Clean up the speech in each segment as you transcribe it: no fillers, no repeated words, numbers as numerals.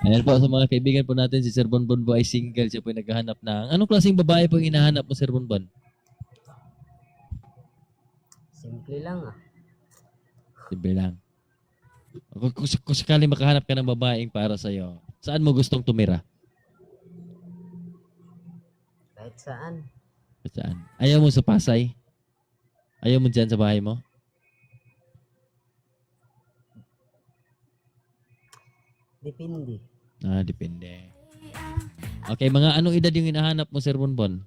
Ayan po sa mga kaibigan po natin, si Sir Bonbon po ay single. Siya po ay naghahanap ng... Anong klaseng babae po yung hinahanap mo, Sir Bonbon? Simple lang ah. Simple lang. Kung sakali makahanap ka ng babaeng para sa'yo, saan mo gustong tumira? Kahit saan. Saan? Ayaw mo sa Pasay? Ayaw mo dyan sa bahay mo? Depende. Depende. Okay, mga anong edad yung hinahanap mo, Sir Bonbon?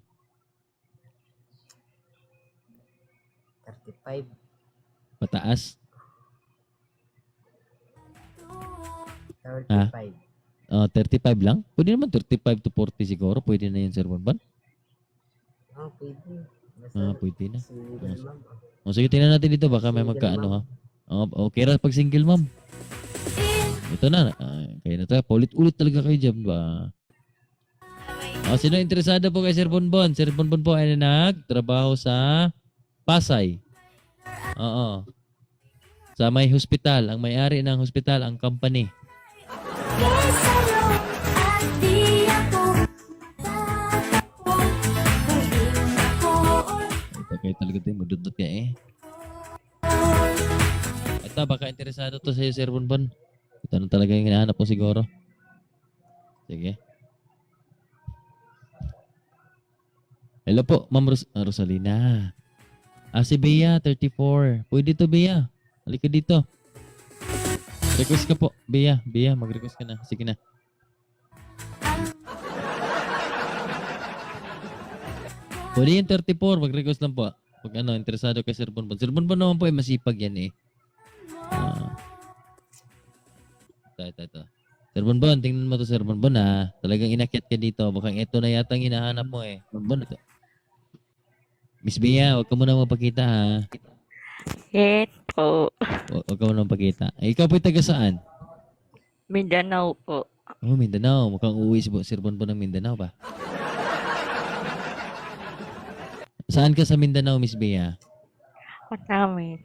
35. Pataas? 35. 35 lang? Pwede naman 35 to 40 siguro. Pwede na yun, Sir Bonbon? Oh, pwede. Basta Pwede na. single ma'am. Sige, tingnan natin dito. Baka may Single magkaano ha. ma'am. Okay ra pag single ma'am. Ito na. Kaya na tayo. Paulit-ulit talaga kayo dyan ba? Sino interesado po kay Sir Bonbon? Sir Bonbon po ay nagtrabaho sa Pasay. Oo. Sa may hospital. Ang may-ari ng hospital, ang company. Ito kayo talaga tayo. Madudot ka eh. Ito, baka interesado to sa'yo, Sir Bonbon. Ito na talaga yung hinahanap mo siguro. Sige. Hello po, Ma'am Rosalina. Si Bea, 34. Pwede to, Bea. Halika dito. Request ka po. Bea, mag-request ka na. Sige na. Pwede yung 34. Mag-request lang po. Pag interesado kay Sir Bonbon. Sir Bonbon naman po ay masipag yan eh. Ito. Sir Bonbon, tingnan mo to Sir Bonbon ha. Talagang inakyat ka dito. Baka ito na yata ang hinahanap mo eh. Bonbon ito. Miss Bea, huwag ka muna mapakita ha. Ito. Huwag ka muna mapakita. Ikaw po'y taga saan? Mindanao po. Mindanao. Mukhang uuwi si Sir Bonbon ng Mindanao ba? Saan ka sa Mindanao, Miss Bea? Ako namin.